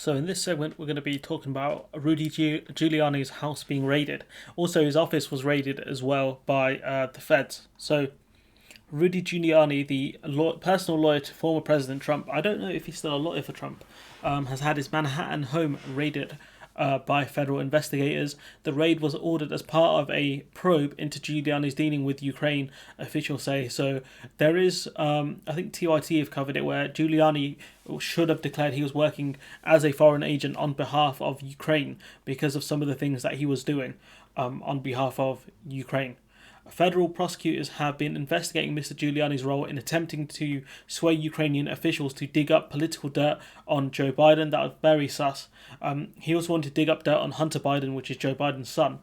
So in this segment, we're going to be talking about Rudy Giuliani's house being raided. Also, his office was raided as well by the feds. So Rudy Giuliani, the personal lawyer to former President Trump, I don't know if he's still a lawyer for Trump, has had his Manhattan home raided by federal investigators. The raid was ordered as part of a probe into Giuliani's dealing with Ukraine, officials say. So there is, I think TYT have covered it, where Giuliani should have declared he was working as a foreign agent on behalf of Ukraine because of some of the things that he was doing on behalf of Ukraine. Federal prosecutors have been investigating Mr. Giuliani's role in attempting to sway Ukrainian officials to dig up political dirt on Joe Biden. That was very sus. He also wanted to dig up dirt on Hunter Biden, which is Joe Biden's son.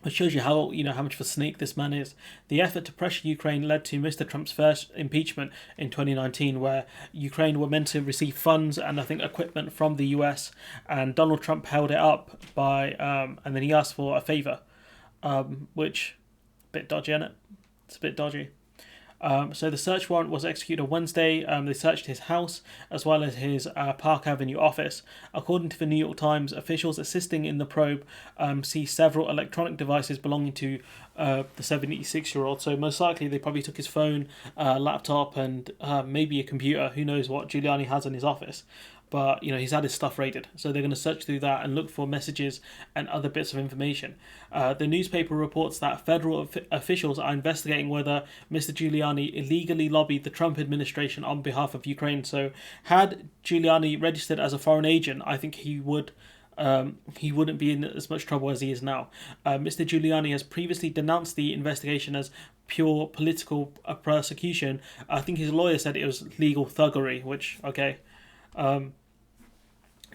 It shows you how much of a snake this man is. The effort to pressure Ukraine led to Mr. Trump's first impeachment in 2019, where Ukraine were meant to receive funds and I think equipment from the US, and Donald Trump held it up by and then he asked for a favor. Which, a bit dodgy, isn't it? It's a bit dodgy. So the search warrant was executed on Wednesday. They searched his house as well as his Park Avenue office. According to the New York Times, officials assisting in the probe see several electronic devices belonging to the 76-year-old. So most likely they probably took his phone, laptop, and maybe a computer. Who knows what Giuliani has in his office. But he's had his stuff raided, so they're going to search through that and look for messages and other bits of information. The newspaper reports that federal officials are investigating whether Mr. Giuliani illegally lobbied the Trump administration on behalf of Ukraine. So, had Giuliani registered as a foreign agent, I think he wouldn't be in as much trouble as he is now. Mr. Giuliani has previously denounced the investigation as pure political persecution. I think his lawyer said it was legal thuggery, which okay.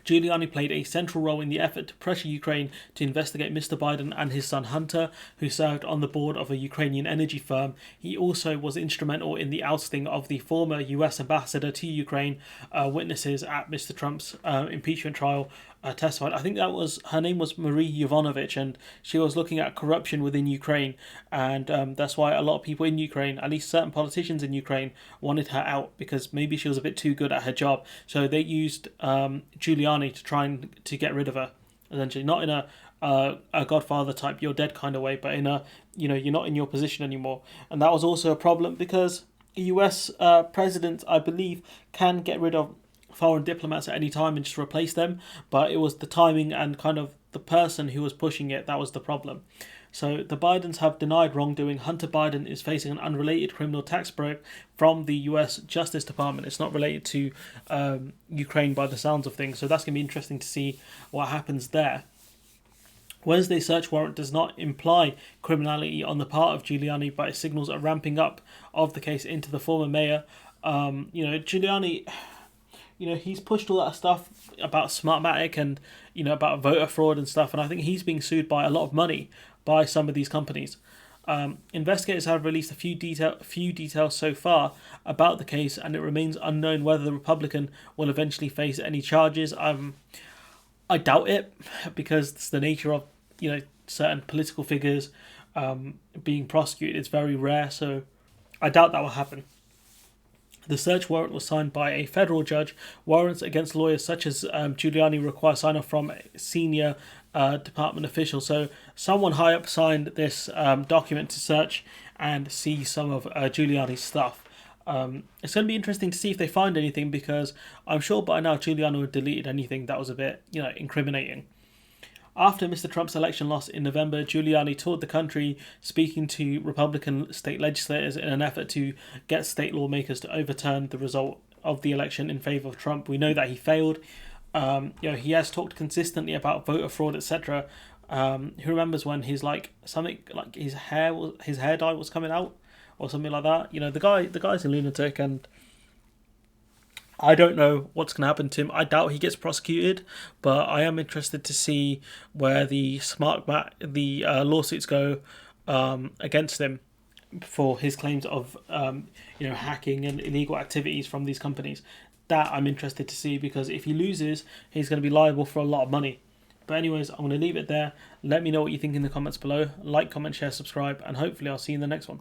Giuliani played a central role in the effort to pressure Ukraine to investigate Mr. Biden and his son Hunter, who served on the board of a Ukrainian energy firm. He also was instrumental in the ousting of the former US ambassador to Ukraine. Witnesses at Mr. Trump's impeachment trial testified. I think her name was Marie Yovanovitch, and she was looking at corruption within Ukraine, and that's why a lot of people in Ukraine, at least certain politicians in Ukraine, wanted her out because maybe she was a bit too good at her job. So they used Giuliani to try and to get rid of her, essentially, not in a Godfather type you're dead kind of way, but in a you're not in your position anymore. And that was also a problem because US president, I believe, can get rid of foreign diplomats at any time and just replace them, but it was the timing and kind of the person who was pushing it that was the problem. So the Bidens have denied wrongdoing. Hunter Biden is facing an unrelated criminal tax probe from the US Justice Department. It's not related to Ukraine by the sounds of things, so that's going to be interesting to see what happens there. Wednesday's search warrant does not imply criminality on the part of Giuliani, but it signals a ramping up of the case into the former mayor. Giuliani, he's pushed all that stuff about Smartmatic and, about voter fraud and stuff. And I think he's being sued by a lot of money by some of these companies. Investigators have released a few details so far about the case, and it remains unknown whether the Republican will eventually face any charges. I doubt it, because it's the nature of, certain political figures being prosecuted. It's very rare, so I doubt that will happen. The search warrant was signed by a federal judge. Warrants against lawyers such as Giuliani require sign-off from senior department officials. So someone high up signed this document to search and see some of Giuliani's stuff. It's going to be interesting to see if they find anything, because I'm sure by now Giuliani would have deleted anything that was a bit, incriminating. After Mr. Trump's election loss in November, Giuliani toured the country speaking to Republican state legislators in an effort to get state lawmakers to overturn the result of the election in favour of Trump. We know that he failed. He has talked consistently about voter fraud, etc. Who remembers when his his hair dye was coming out or something like that? The guy's a lunatic, and I don't know what's going to happen to him. I doubt he gets prosecuted, but I am interested to see where the lawsuits go against him for his claims of hacking and illegal activities from these companies. That I'm interested to see, because if he loses, he's going to be liable for a lot of money. But anyways, I'm going to leave it there. Let me know what you think in the comments below. Like, comment, share, subscribe, and hopefully I'll see you in the next one.